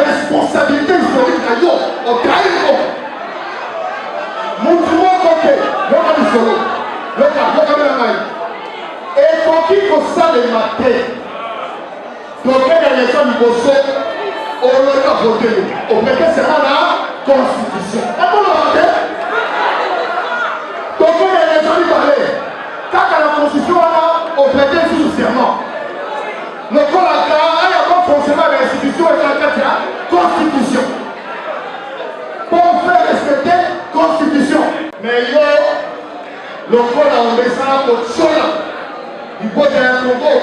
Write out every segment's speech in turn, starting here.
Responsabilité historique au Caïro. Montre-moi côté, et pour qui faut ça les mater. Donc il y a les gens qui vont on leur a voté. On prêtait seulement la constitution. Donc il y a les gens qui parlaient. Quand la constitution on prêtait sous serment. Le corps a pas fonctionnement de l'institution et la constitution. Pour faire respecter la constitution. Mais yo, le corps a descend pour Chola. Il faut qu'il y ait un Congo.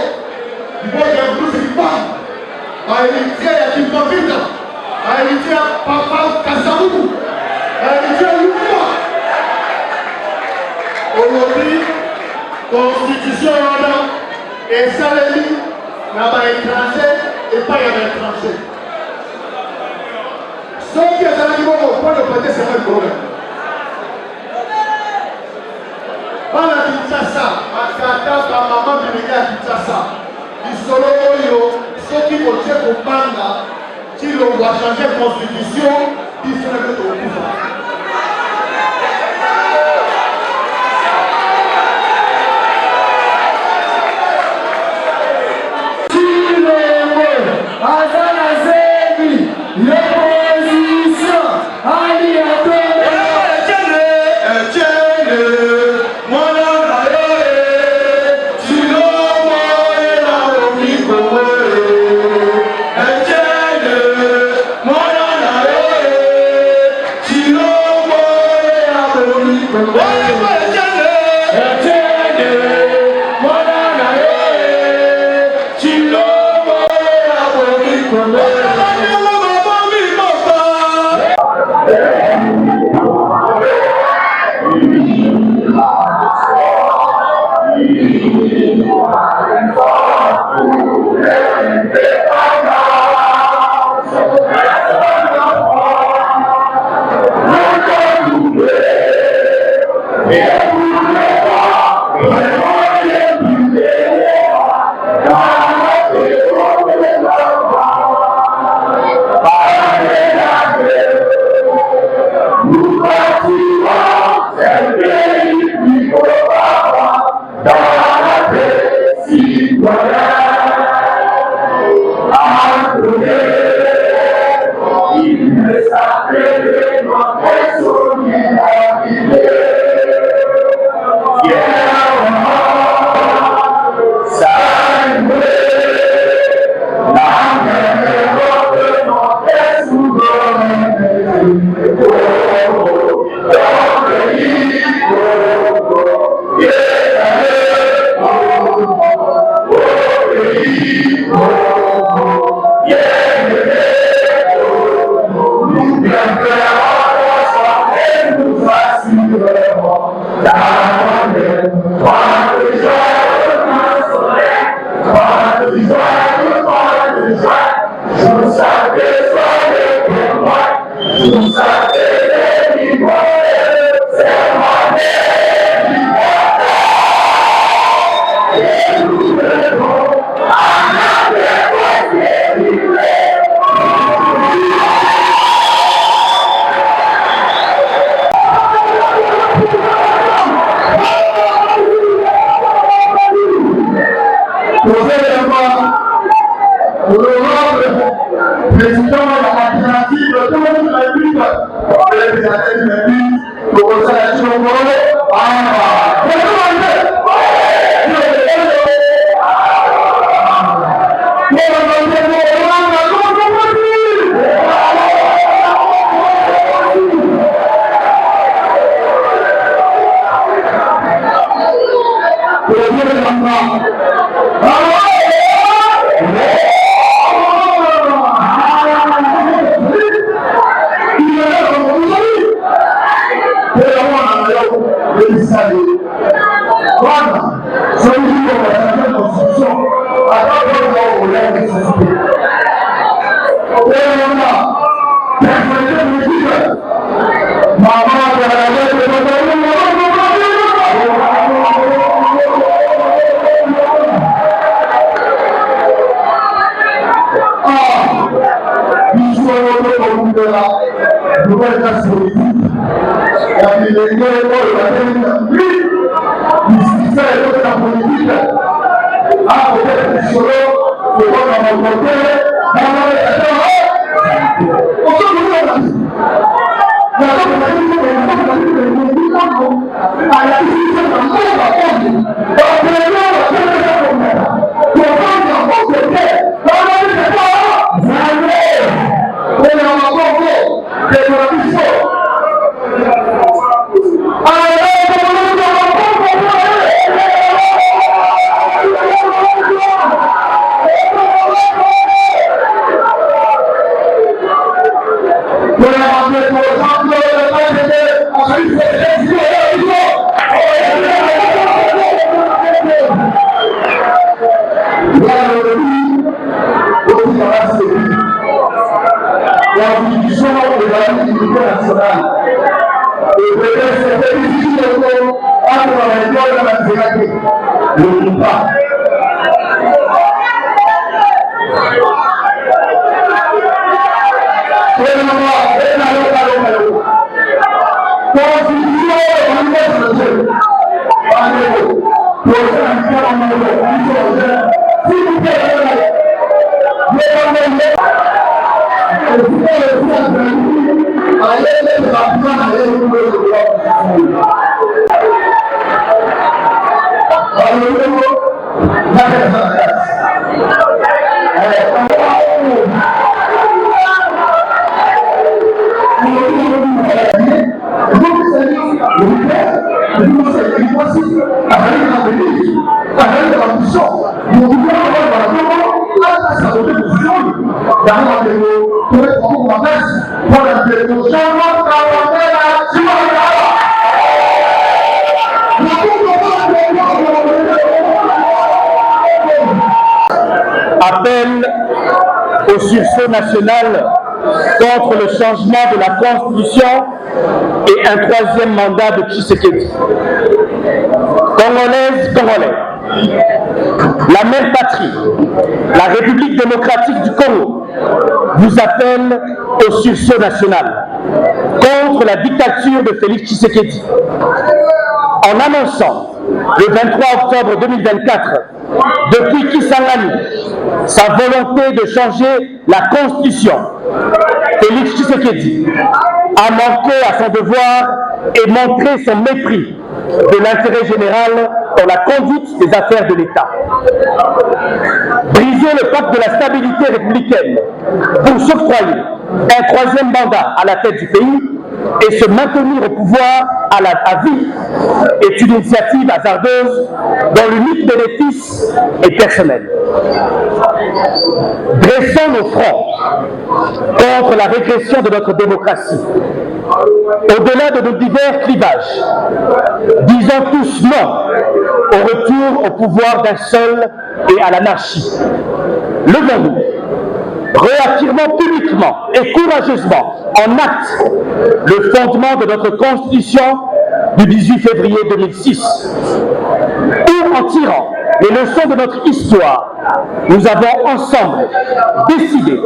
Il faut qu'il y ait un Blue Zipan. Il y a un Kimpavita. Il y a un Papa Kazamoubou. Il y a un Lumba. Aujourd'hui, constitution et Salemi. Là-bas étranger et pas un étranger. Ceux qui sont arrivés au point de prêter, c'est un problème. Pas la Kinshasa, à Kata, ta maman de l'Église à Kinshasa. Ils sont là, ceux qui vont dire au Banga, qui l'ont changé la constitution, ils sont là au pouvoir. Appel au sursaut national contre le changement de la Constitution et un troisième mandat de Tshisekedi. Congolaises, Congolais, la mère patrie, la République démocratique du Congo, vous appelle au sursaut national contre la dictature de Félix Tshisekedi. En annonçant le 23 octobre 2024, depuis Kisangani, sa volonté de changer la Constitution, Félix Tshisekedi a manqué à son devoir et montré son mépris de l'intérêt général dans la conduite des affaires de l'État. Briser le pacte de la stabilité républicaine pour s'octroyer un troisième mandat à la tête du pays et se maintenir au pouvoir à vie est une initiative hasardeuse dont l'unique bénéfice est personnel. Dressons nos fronts contre la régression de notre démocratie. Au-delà de nos divers clivages, disons tous non au retour au pouvoir d'un seul et à l'anarchie. Levons-nous réaffirmant publiquement et courageusement en acte le fondement de notre Constitution du 18 février 2006, où en tirant les leçons de notre histoire, nous avons ensemble décidé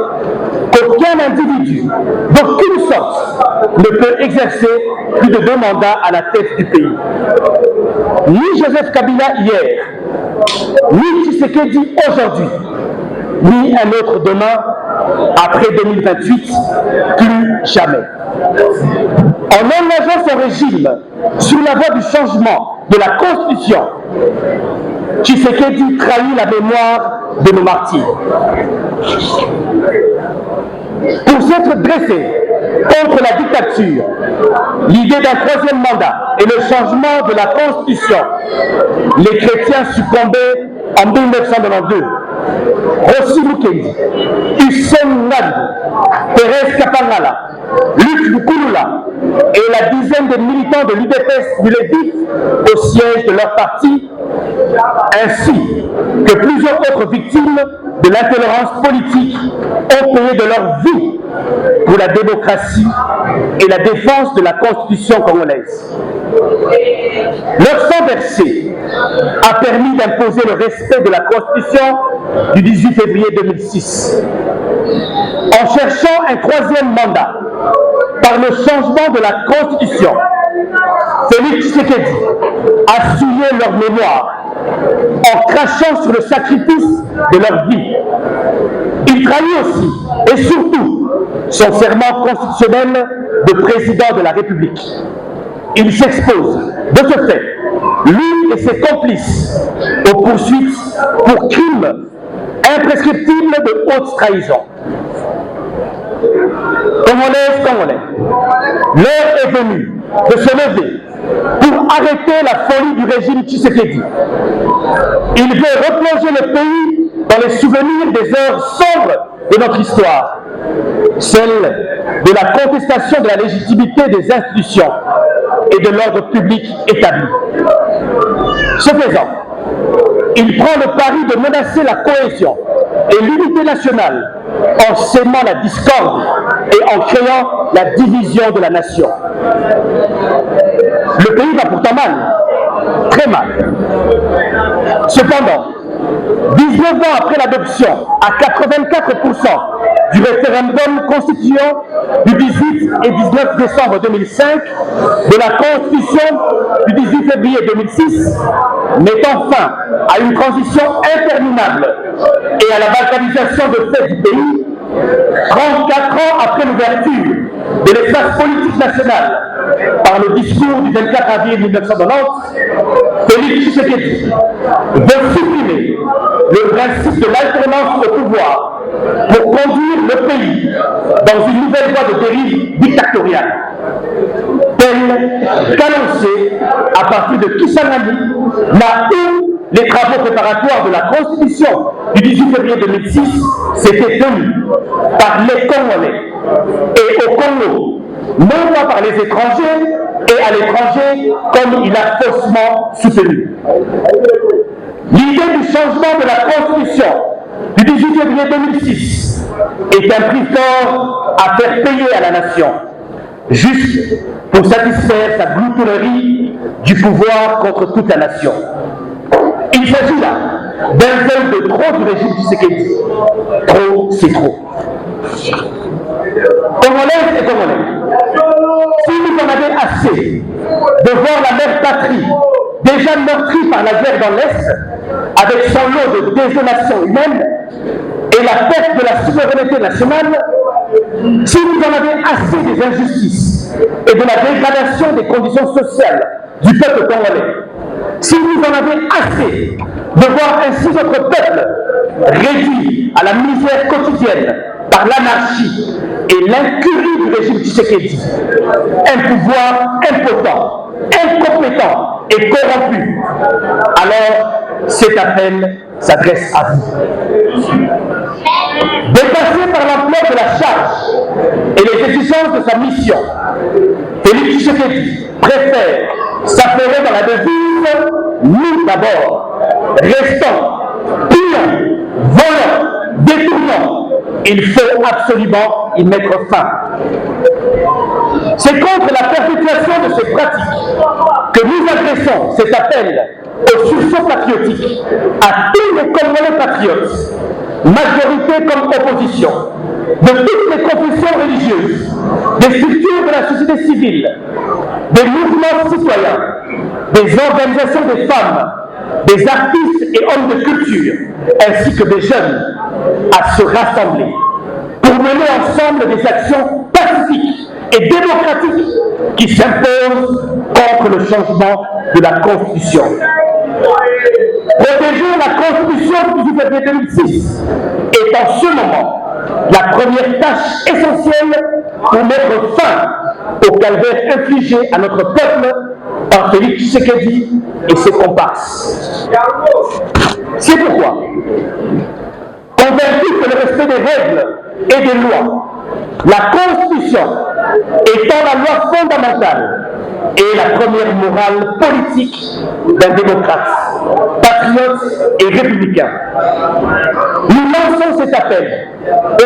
qu'aucun individu, d'aucune sorte, ne peut exercer plus de 2 mandats à la tête du pays. Ni Joseph Kabila hier, ni Tshisekedi aujourd'hui, ni un autre demain, après 2028, plus jamais. En engageant son régime sur la voie du changement de la Constitution, Tshisekedi trahit la mémoire de nos martyrs. Pour s'être dressé contre la dictature, l'idée d'un 3e mandat et le changement de la Constitution, les chrétiens succombaient en 1992. Rossi Mukendi, Hussein Ngadou, Thérèse Kapangala, Luc Lukulula et la dizaine de militants de l'UDPS du Lévis au siège de leur parti, ainsi que plusieurs autres victimes de l'intolérance politique ont payé de leur vie pour la démocratie et la défense de la Constitution congolaise. Leur sang versé a permis d'imposer le respect de la Constitution du 18 février 2006. En cherchant un 3e mandat par le changement de la Constitution, Félix Tshisekedi a souillé leur mémoire en crachant sur le sacrifice de leur vie. Il trahit aussi et surtout son serment constitutionnel de président de la République. Il s'expose de ce fait, lui et ses complices, aux poursuites pour crimes imprescriptibles de haute trahison. Congolaises, Congolais, l'heure est venue de se lever pour arrêter la folie du régime Tshisekedi. Il veut replonger le pays dans les souvenirs des heures sombres de notre histoire, celle de la contestation de la légitimité des institutions et de l'ordre public établi. Ce faisant, il prend le pari de menacer la cohésion et l'unité nationale en sémant la discorde et en créant la division de la nation. Le pays va pourtant mal, très mal. Cependant, 19 ans après l'adoption à 84% du référendum constituant du 18 et 19 décembre 2005 de la Constitution du 18 février 2006, mettant fin à une transition interminable et à la balkanisation de fait du pays, 34 ans après l'ouverture de l'espace politique national par le discours du 24 avril 1990, Félix Tshisekedi veut supprimer le principe de l'alternance au pouvoir pour conduire le pays dans une nouvelle voie de dérive dictatoriale, telle qu'annoncée à partir de Kisangani, là où les travaux préparatoires de la Constitution du 18 février 2006 s'étaient tenus par les Congolais et au Congo, non pas par les étrangers et à l'étranger comme il a faussement soutenu. L'idée du changement de la Constitution du 18 février 2006 est un prix fort à faire payer à la nation, juste pour satisfaire sa gloutonnerie du pouvoir contre toute la nation. Il s'agit là d'un zèle de trop du régime Tshisekedi. Trop, c'est trop. Congolaises et Congolais, si vous en avez assez de voir la mère patrie déjà meurtrie par la guerre dans l'Est, avec son lot de désolation humaine et la perte de la souveraineté nationale, si vous en avez assez des injustices et de la dégradation des conditions sociales du peuple congolais, si vous en avez assez de voir ainsi votre peuple réduit à la misère quotidienne par l'anarchie et l'incurie du régime Tshisekedi, un pouvoir impotent, incompétent et corrompu, alors cet appel s'adresse à vous. Dépassé par l'ampleur de la charge et les exigences de sa mission, Félix Tshisekedi préfère s'affairer dans la devise « nous d'abord », restant, pillant, volant, détournant, Il faut absolument y mettre fin. C'est contre la perpétuation de ces pratiques que nous adressons cet appel au sursaut patriotique à tous les Congolais patriotes, majorité comme opposition, de toutes les confessions religieuses, des structures de la société civile, des mouvements citoyens, des organisations des femmes, des artistes et hommes de culture, ainsi que des jeunes, à se rassembler pour mener ensemble des actions pacifiques et démocratiques qui s'imposent contre le changement de la Constitution. Protéger la Constitution du février 2006 est en ce moment la première tâche essentielle pour mettre fin au calvaire infligé à notre peuple par Félix Tshisekedi et ses comparses. C'est pourquoi, convaincu que le respect des règles et des lois, la Constitution étant la loi fondamentale et la première morale politique d'un démocrate, patriote et républicain, nous lançons cet appel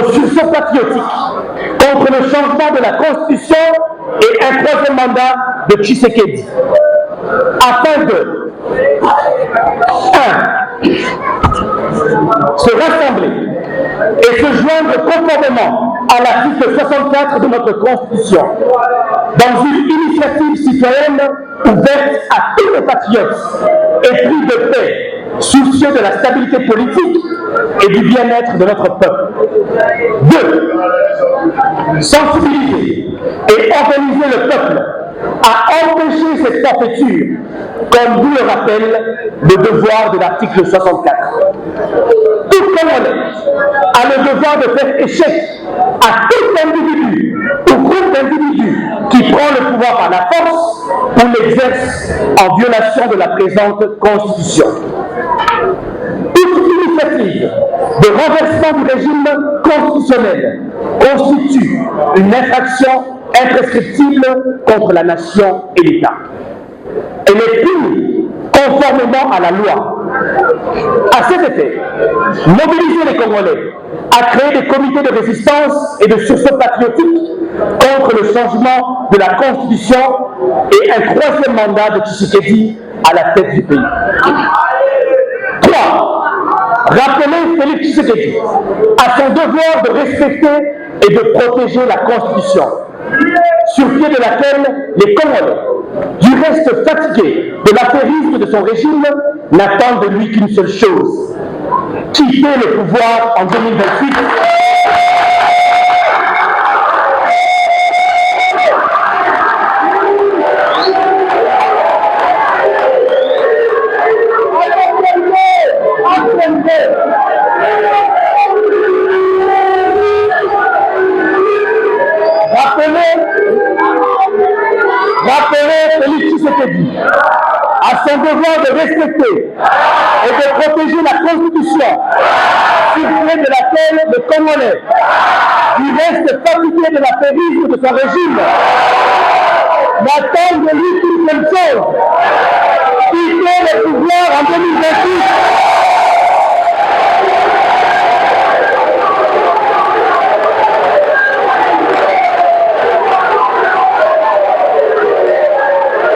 au sursaut patriotique contre le changement de la Constitution et un troisième mandat de Tshisekedi, afin de 1. Se rassembler et se joindre conformément à l'article 64 de notre Constitution dans une initiative citoyenne ouverte à tous les patriotes épris de paix, soucieux de la stabilité politique et du bien-être de notre peuple. 2. Sensibiliser et organiser le peuple à empêcher cette forfaiture, comme vous le rappelle le devoir de l'article 64. Tout Congolais a le devoir de faire échec à tout individu ou groupe d'individus qui prend le pouvoir par la force ou l'exerce en violation de la présente Constitution. Toute initiative de renversement du régime constitutionnel constitue une infraction imprescriptible contre la nation et l'État. Elle est punie conformément à la loi. À cet effet, mobiliser les Congolais à créer des comités de résistance et de sursaut patriotique contre le changement de la Constitution et un troisième mandat de Tshisekedi à la tête du pays. 3. Rappeler Félix Tshisekedi à son devoir de respecter et de protéger la Constitution, sur pied de laquelle les Congolais, du reste fatigués de l'affairisme de son régime, n'attendent de lui qu'une seule chose: quitter le pouvoir en 2028. Rappelez Félix Tshisekedi à son devoir de respecter et de protéger la Constitution, sur pied de laquelle le Congolais, du reste fatigué de l'affairisme de son régime, n'attend de lui qu'une seule chose: quitter le pouvoir en 2028.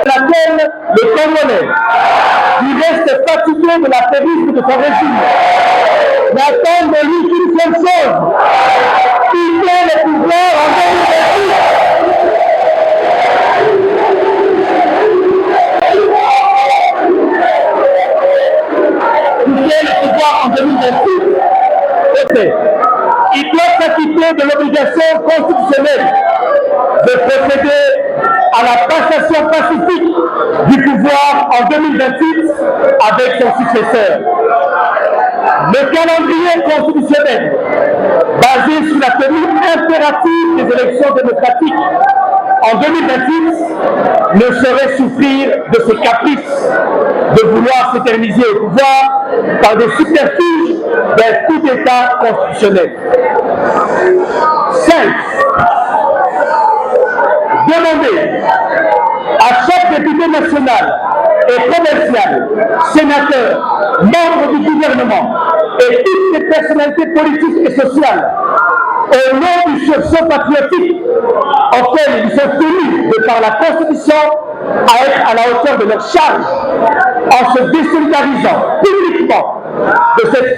Laquelle le Congolais, du reste fatigué de l'affairisme de son régime, n'attend de lui qu'une seule chose: quitter le pouvoir en 2028. Quitter le pouvoir en 2028. Il doit s'acquitter de l'obligation constitutionnelle de procéder à la passation pacifique du pouvoir en 2028 avec son successeur. Le calendrier constitutionnel, basé sur la tenue impérative des élections démocratiques en 2028, ne saurait souffrir de ces caprices de vouloir s'éterniser au pouvoir par des subterfuges d'un coup d'État constitutionnel. 5. Demander à chaque député national et provincial, sénateur, membre du gouvernement et toutes les personnalités politiques et sociales au nom du sursaut patriotique auquel ils sont tenus de par la Constitution à être à la hauteur de leur charge, en se désolidarisant publiquement de cette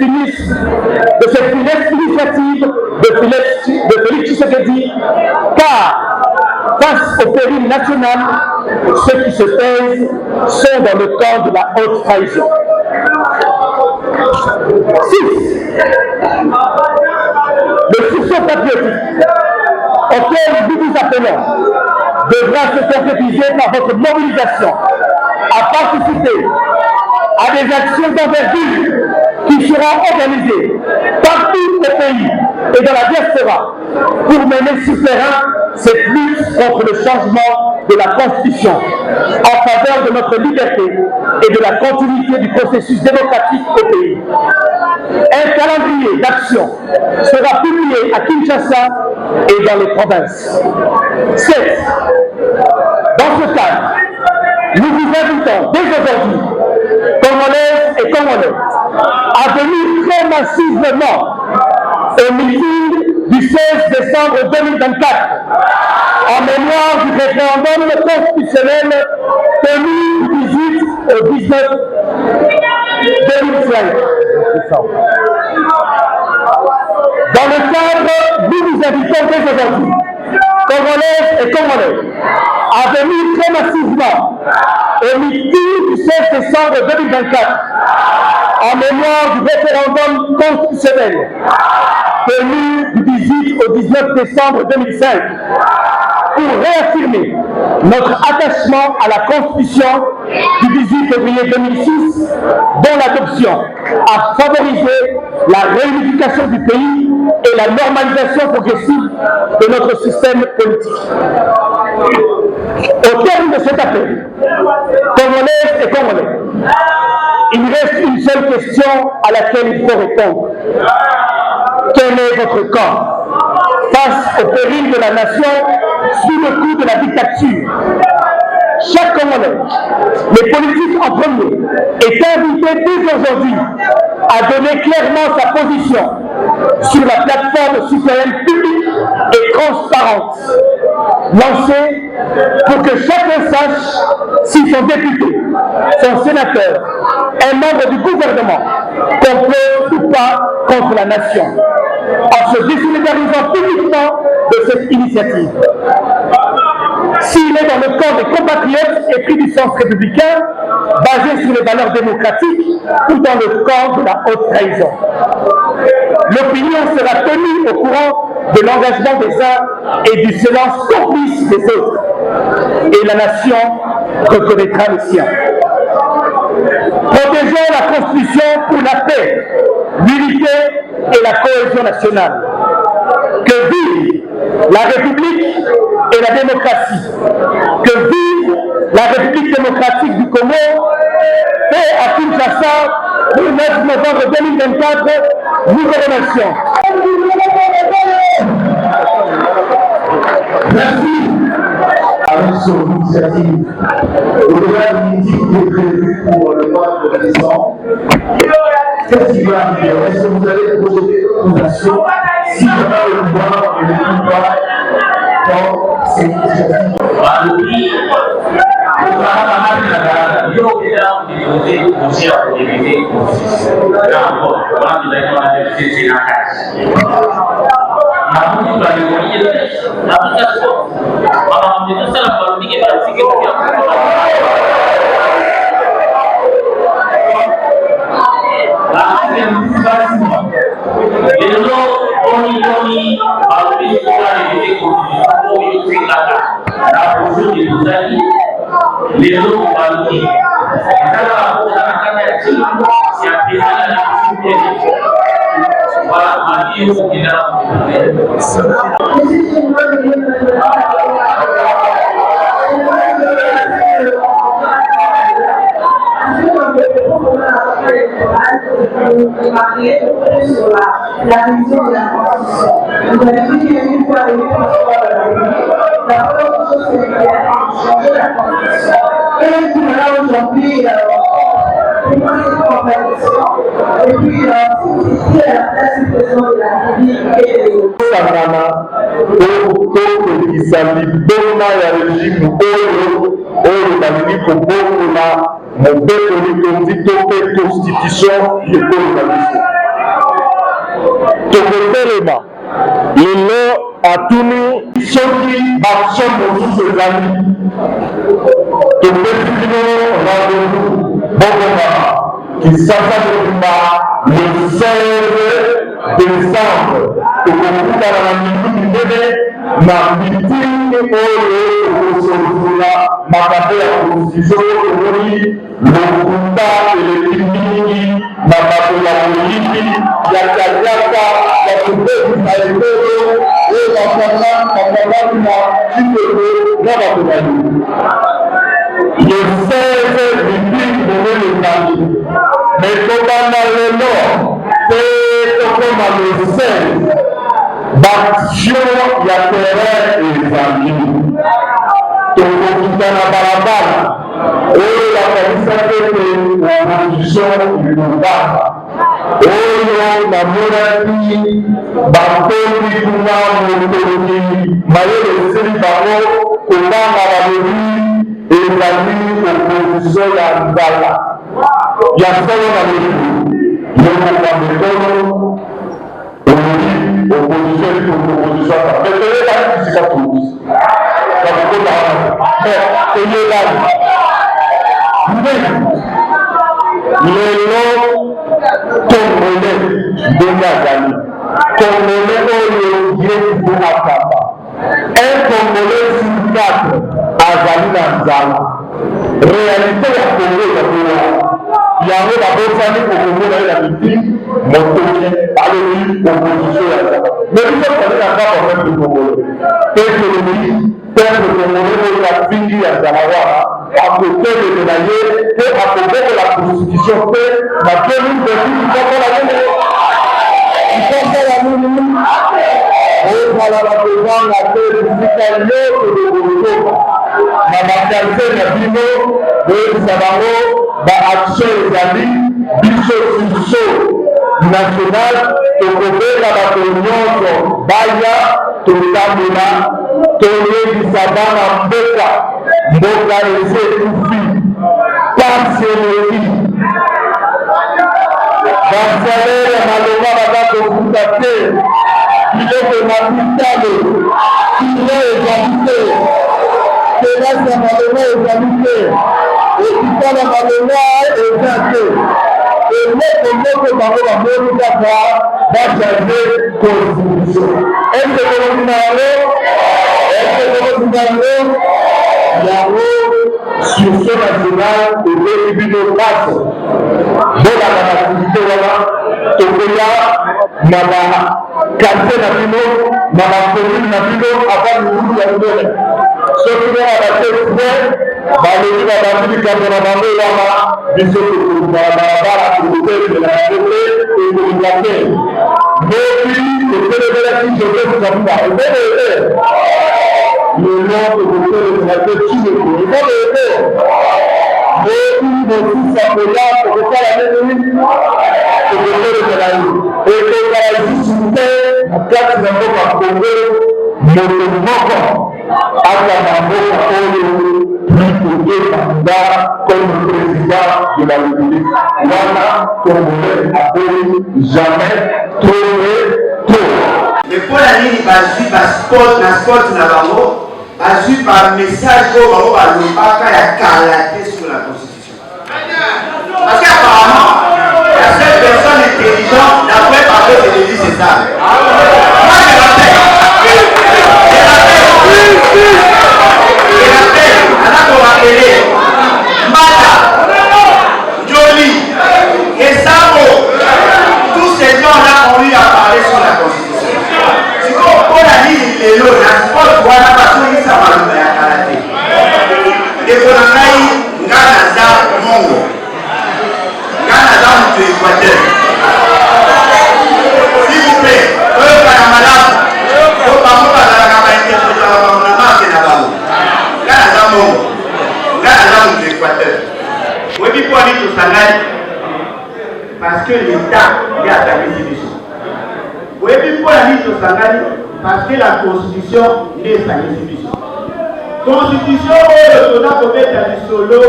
funeste initiative de Félix Tshisekedi, car face au péril national, ceux qui se taisent sont dans le camp de la haute trahison. 6. Le sursaut patriotique auquel nous vous appelons devra se concrétiser par votre mobilisation à participer à des actions d'envergure qui seront organisées partout au pays et dans la diaspora pour mener sur terrain cette lutte contre le changement de la Constitution en faveur de notre liberté et de la continuité du processus démocratique au pays. Un calendrier d'action sera publié à Kinshasa et dans les provinces. 7. Dans ce cadre, nous vous invitons dès aujourd'hui, Congolaises et Congolais, à venir très massivement au meeting du 16 décembre 2024 en mémoire du référendum constitutionnel tenu du 18 au 19 2005. Dans le cadre, nous vous invitons dès aujourd'hui, Congolaises et Congolais, à venir très massivement au meeting du 16 décembre 2024 en mémoire du référendum constitutionnel tenu du 18 au 19 décembre 2005 pour réaffirmer notre attachement à la Constitution du 18 février 2006 dont l'adoption a favorisé la réunification du pays et la normalisation progressive de notre système politique. Au terme de cet appel, Congolaises et Congolais, il reste une seule question à laquelle il faut répondre. Quel est votre camp face au péril de la nation sous le coup de la dictature? Chaque Congolais, les politiques en premier, est invité dès aujourd'hui à donner clairement sa position sur la plateforme citoyenne publique et transparente lancée pour que chacun sache si son député, son sénateur, un membre du gouvernement complot ou pas contre la nation, en se désolidarisant publiquement de cette initiative. S'il est dans le camp des compatriotes épris du sens républicain, basé sur les valeurs démocratiques, ou dans le camp de la haute trahison. L'opinion sera tenue au courant de l'engagement des uns et du silence complice des autres. Et la nation reconnaîtra le sien. Protégeons la Constitution pour la paix, l'unité et la cohésion nationale. Que vive la République et la démocratie. Que vive la République démocratique du Congo, fait à Kinshasa le 9 novembre 2024. Nous vous remercions. Merci. Avec son initiative, au-delà du meeting qui est prévu pour le mois de décembre, qu'est-ce qui va arriver? Est-ce que vous allez projeter une nation si jamais le pouvoir ne l'écoute pas dans cette initiative? sur la révision de la Constitution. Vous avez dit qu'une fois arrivé dans la première chose c'est de changer la Constitution. Et puis là aujourd'hui, pour moi, c'est une contradiction. Et puis, si à la place du président de la République et sangana tokokisa liboma ya régime oyo balingi kobokola mobekoli tondi to mpe constitution ekolo na biso tokotelema lelo atuni soki baction mosusu ezali topesi bino rendez-vous bokongama kisasa kotumba le 16 décembre tokokutana na mitu minene na mitini oyo okosolufula makambo ya constitution tomoni lokuta eleki mingi na bato ya moyibi ya kaliaka ya kobebisa ekolo oyo bakangaki na kitoko na bato na yo le 16 mipiki monene ezali mais tobanda lelo te tokoma le 16 baction ya terrain ezali tokokita na balabala oyo bakanisaki ete opposition ekobaka oyo namonaki bakomi kuna motoki mayele esili bango kobanga balobi ezali opposition ya nzala ya solo na lebu yokokamekolo opposition est une opposition. Mais ce n'est pas une discussion tous. Ça vous donne la mais il est là. Lelo Congolais de Nazali. Congolais au lieu de Akaba. Un Congolais sur 4 Azali Nazala. Réalité ya Congo ya Congo. Yango babosani kokomona ye na miti motoki alobi opposition ya zala mais biso tozali na kaka peuple congolais mpe tolobi peuple congolais oyo afingi ya zala wana akoteleme na ye mpe akobokola constitution mpe bakeli mpepi ikokola nini ikokola nini ozala bakozanga te bisika nyonso dokolotoka na bakartier na bino boyebisa bango baaction ezali biso suso national tokobeka bato nyonso baya totambola toyebisa bana mboka mboka esi ekufi pasi eleki basalere ya malonga baza kofuta te biloko mapitalo kilo ezali te terase ya malonga ezali te ekitala malonga eza te eloko bango bamoni kaka bachange constitution ese kolokina yango yango sursaut national ebeli bino pasi bolaka baaktivité wana tokoya na bakartier na bino na bacommune na bino ava mirudu ya minene soki wana bate frai balobi babandi likambo na bango wana biso tokolukala balabala tokotelemela yango te ekolinga te noki totelemela joseph kabila ezobete lelo tokotelemela te cineko ezobete noki mosisa koya tokosala nini tokotelemela ye ekokala lisusu te na kati na mboka kongo moto moko akama mboka oyo plutôt candidat comme président de la République. Voilà, Congolais appelle jamais trouvé trop. Mais pour la ligne, il y a sport na bango, il y a un message pour bango, il y a calaté sur la Constitution. Parce qu'apparemment, la seule personne intelligente d'après parler de l'Église, c'est ça. Moi, je rappelle. Mata, Jolie, Esamo, tous ces gens-là ont eu à parler sur la Constitution. Si on a dit les lots, la sport, voilà, parce que ça va nous faire karaté. Et pour la caille, Ganaza, Mongo. Ganaza, nous Équateur. S'il vous plaît, eux, par la malade, eux, par la Ganaza, Mongo. Là, nous Équateur. Oui, puis pour aller tout ça, parce que l'État est attaqué ces biso. Vous voyez pour la liste au Sangani, parce que la Constitution est attaquée ces biso. Constitution, on a commis à solo,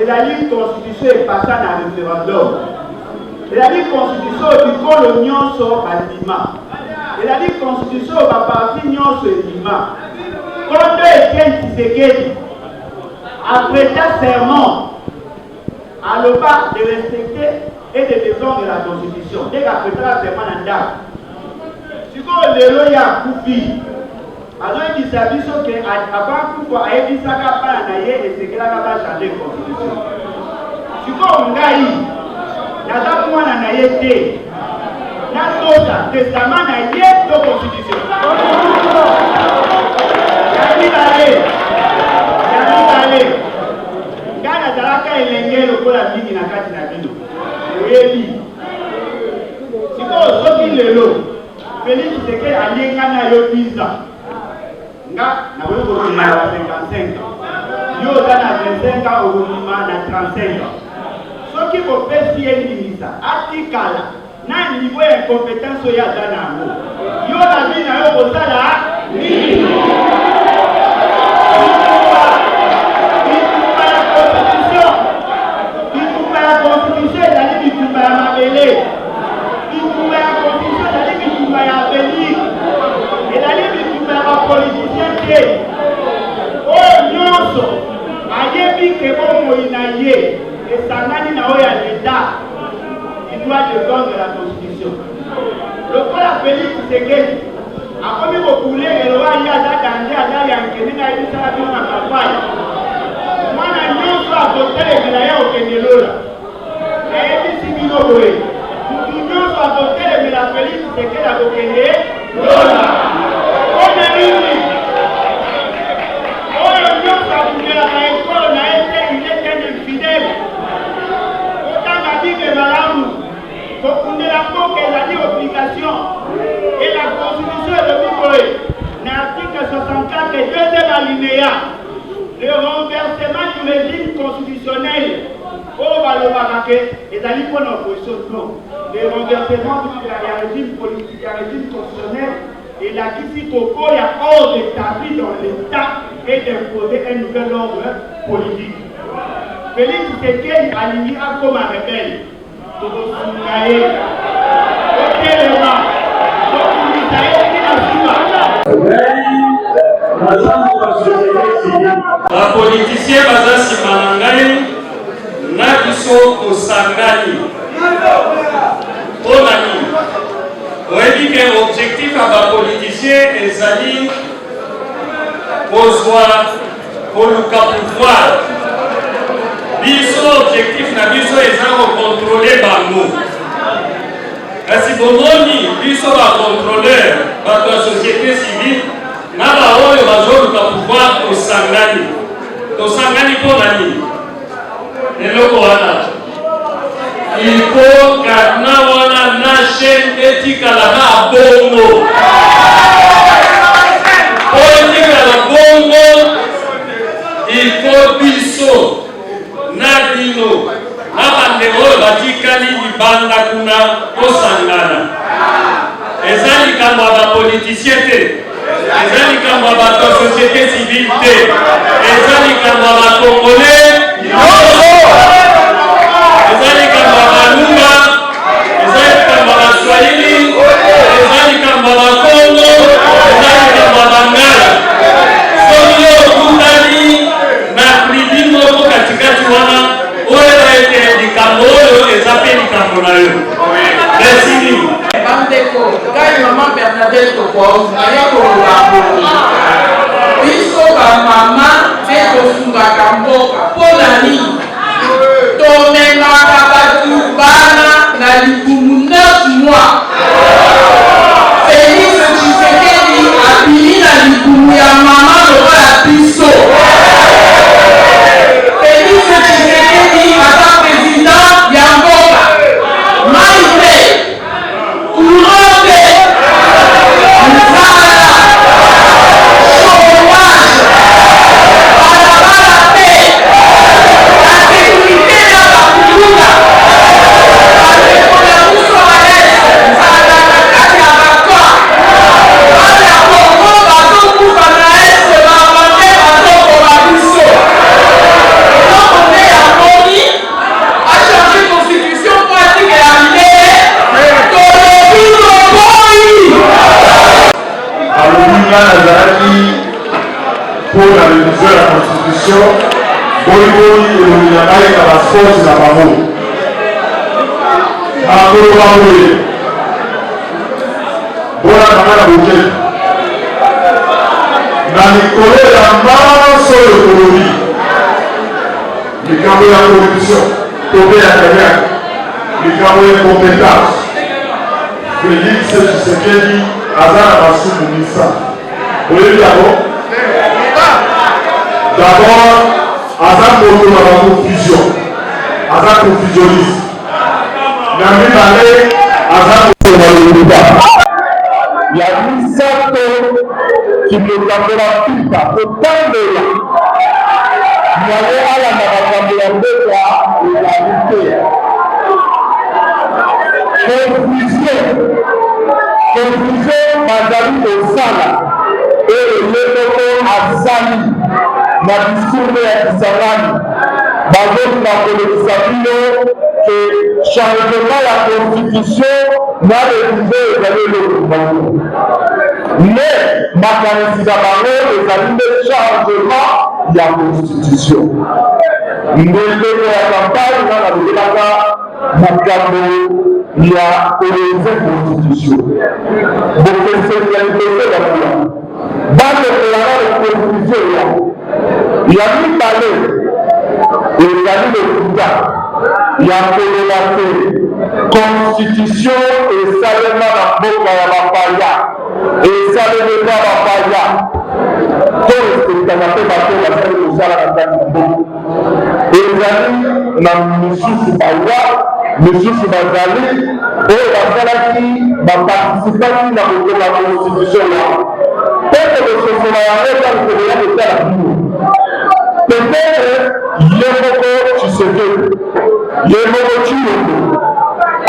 et la ligne Constitution est passée dans le référendum. Et la ligne Constitution, du coup, l'union sort à l'IMA. Et la ligne Constitution, va partir l'union sur l'IMA. Quand Etienne Tshisekedi, après ta serment, à l'OPA de respecter et de défendre la Constitution, dès qu'après ta serment, on a si vous avez un Koufi, alors il s'agit de avant Koufi, il y a un peu et c'est qu'il a changé la Constitution. Si vous avez un peu na testament na ye to constitution. Yami Gana zalaka elenge lokola mingi na kati na bino. Oyebi. Siko soki lelo. Félix Tshisekedi alinga na yo visa. Nga na wewe kokima na 55. Yo na 25 ans okima na 35 ans. Soki ko pesi ye limisa atikala. Na niveau ya compétence ya danango. Yo la vie na yo kosala nini? Bitumba ya constitution ezali bitumba ya mabele. Bitumba ya constitution ezali bitumba ya avenir. Ezali bitumba ya bapoliticien te. Oyo nyonso ayebi ke bomoi na ye esangani na oyo ya l'État. Il doit défendre la Constitution. Le peuple a Félix Tshisekedi a commis beaucoup de lois il y a danger à l'aller en Kenya et ça a bien en campagne. Moi, je suis à voter les médailles au Kenya. Et ici, nous sommes à voter les médailles Félix Tshisekedi au Kenya. On est unis. On est unis à voter la école, il est un infidèle. Autant qu'a dit que Malamu. Donc on est là pour qu'elle a dit obligation. Et la Constitution est le Bible. L'article 64 et deuxième alinéa. Le renversement du régime constitutionnel. Oh, bah le baraquet. Et d'aller pour l'opposition, non. Le renversement du régime politique, du régime constitutionnel. Et la Kissi Toko, il y a ordre établi dans l'État et d'imposer un nouvel ordre politique. Félix Tshisekedi aligné comme un rebelle. La politicien baza sima na ngai na biso tosangani mpona nini oyebi ke objectif ya bapoliticien ezali kozwa koluka pouvoir. Biso objectif na biso eza kokontrole bango. Kasi bomoni biso bakontroleur bato ya société civile na baoyo bazoluka pouvoir tosangani. Tosangani mpona nini? Eloko wana il faut katna wana na chaîne etikala na bongo. Po etikala bongo il faut biso na bino na bandeko oyo batikali libanda kuna kosangana. Eza likambo ya bapoliticien te, eza likambo ya bato ya société civile te, eza likambo ya bakongole nyonso, eza likambo ya balumba, eza likambo ya baswahili, eza likambo ya bakongo, eza likambo ya bangala. Soki yo okutani na tribune moko katikati wana oyo ete likambo oyo eza mpe likambo na yo. Merci. Bandeko, ngai mama Bernadette Tokwaoz, naya koloba bongo. Biso bamama mpe tosungaka mboka mpo na nini? Tomemaka batu bana na likumu 9 mois. Félix Tshisekedi abimi na likumu ya mama lokola biso. Félix Tshisekedi aza président ya mboka. Maïté, courant de Nzala, chômage, balabala te, la sécurité na bakuluka, Nabolikoli elongi na basosi na bango. Nakolo bango bona kanga na bokeli. Na likolo ya maso ekolobi likambo ya corruption tobe ya kanyaka likambo ya compétence. Félix Tshisekedi aza na basumu misa oyebi yango. D'abord aza moto na baconfusion, aza confusionniste. Na mibale aza moto na loluba. Ya misato kimotambola pita kotambola mwale ala na bakambo ya mboka ezali te. Confusion bazali kosala oyo eloko azali na discours ya Kisangani bazolinga kolekisa bino ke changement ya constitution na révision ezali eloko bango mais makanisi na bango ezali nde changement ya constitution. Ndeko ya campagne nga nalobelaka makambo ya korevize constitution bokeseli ya liboso bakula bazokolanga le constitution ya mibale ezali lokuta ya koloba te constitution esalema na mboka ya bapaya esalemeka bapaya to respektaka mpe bato basali kosala na kati ya mboka ezali na misusu bawa misusu bazali oyo basalaki bapartisipaki na kotonga constitution wana peut-être kososola yango eza likolo ya kotala bino. Peut-être ye moko Tshisekedi ye moko Tshilombo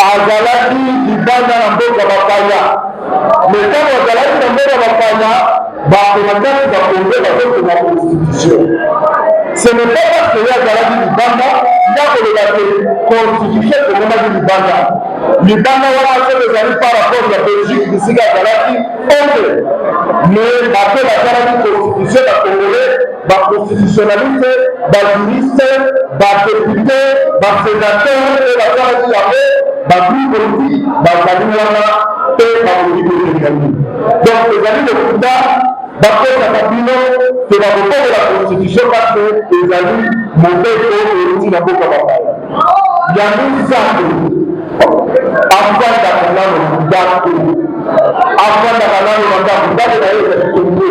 azalaki libanda na mboka bapaya mais ntango azalaki na mboka bapaya bakonakati bakonde bazotonga constitution. Ce n'est pas parce que ye azalaki libanda ndakoloba te constitution ekomemaki libanda. Libanda wana soki ezali par rapport ya Belgique bisika azalaki ote mais bato basalaki constitution bakongolais baconstitutionnaliste bajuriste badepute basénateur oyo basalaki yango bagroupe politique bazali wana mpe bakoki kotengali. Donc ezali lokuta bakosaka bino ke bakokomela constitution parce ezali mobeko euti na mboka bapaya ya misato afandaka nano ndako afandaka nano na ndako ndako na ye ezali kongo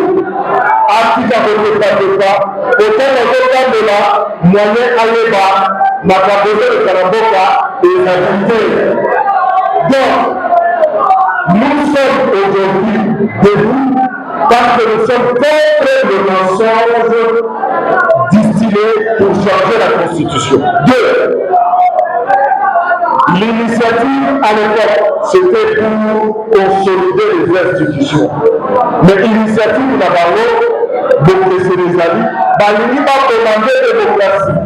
atika kotekateka otango ozotambola moye ayeba makambo ezoleka na mboka ezali te. Donc nous sommes aujourd'hui debout parce que nous sommes contre le mensonge distillé pour changer la constitution. Deux, l'initiative à l'époque, c'était pour consolider les institutions. Mais l'initiative d'abord, donc c'est les amis, balingi va commander démocratie.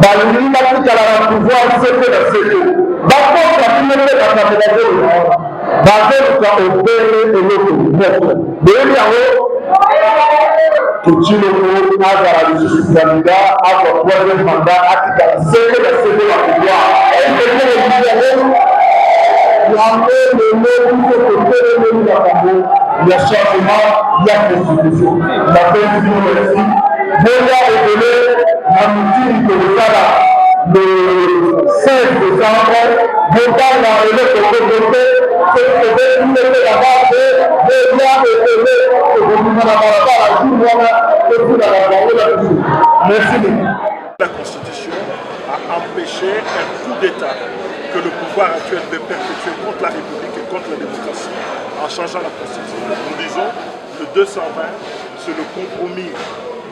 Balingi va tout à la pouvoir, c'est que la sécu. D'abord, la première fois, la bazoka opere eloko moko boyebi yango Tshilombo azala lisusu candidat azwa troisième mandat atikala seke na seke na pouvoir yango lelo biso toteleleli makambo ya changement ya constitution napesi bino merci boya ebele na mitini tokosala le 16 décembre botanga eloko kokote La Constitution a empêché un coup d'État que le pouvoir actuel veut perpétuer contre la République et contre la démocratie en changeant la Constitution. Nous disons que le 220, c'est le compromis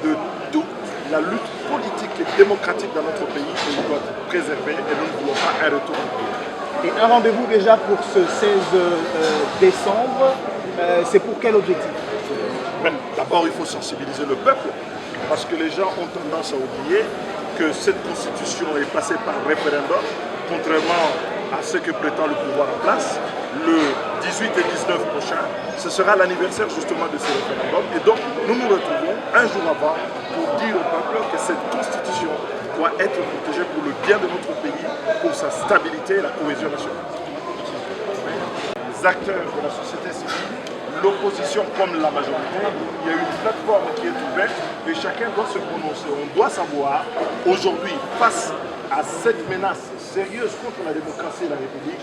de toute la lutte politique et démocratique dans notre pays et il doit être préservé et nous ne voulons pas un retour au pays. Et un rendez-vous déjà pour ce 16 décembre, c'est pour quel objectif? D'abord, il faut sensibiliser le peuple, parce que les gens ont tendance à oublier que cette constitution est passée par référendum, contrairement à ce que prétend le pouvoir en place. Le 18 et 19 prochain, ce sera l'anniversaire justement de ce référendum. Et donc, nous nous retrouvons un jour avant pour dire au peuple que cette constitution doit être protégé pour le bien de notre pays, pour sa stabilité et la cohésion nationale. Les acteurs de la société civile, l'opposition comme la majorité, il y a une plateforme qui est ouverte et chacun doit se prononcer. On doit savoir aujourd'hui, face à cette menace sérieuse contre la démocratie et la République,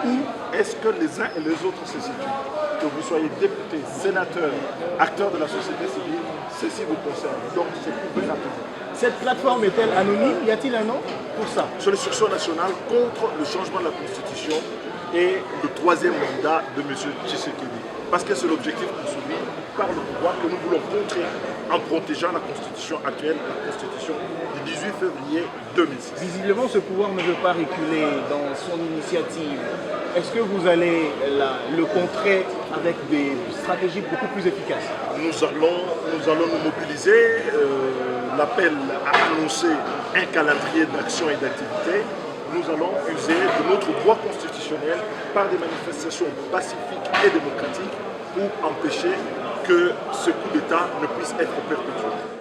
où est-ce que les uns et les autres se situent? Que vous soyez député, sénateur, acteur de la société civile, ceci vous concerne. Donc c'est ouvert à tout. Cette plateforme est-elle anonyme? Y a-t-il un nom pour ça? Sur le sursaut national contre le changement de la Constitution et le troisième mandat de M. Tshisekedi. Parce que c'est l'objectif poursuivi par le pouvoir que nous voulons contrer en protégeant la Constitution actuelle, la Constitution du 18 février 2006. Visiblement, ce pouvoir ne veut pas reculer dans son initiative. Est-ce que vous allez le contrer avec des stratégies beaucoup plus efficaces? Nous allons nous mobiliser. L'appel a annoncé un calendrier d'action et d'activité. Nous allons user de notre droit constitutionnel par des manifestations pacifiques et démocratiques pour empêcher que ce coup d'État ne puisse être perpétué.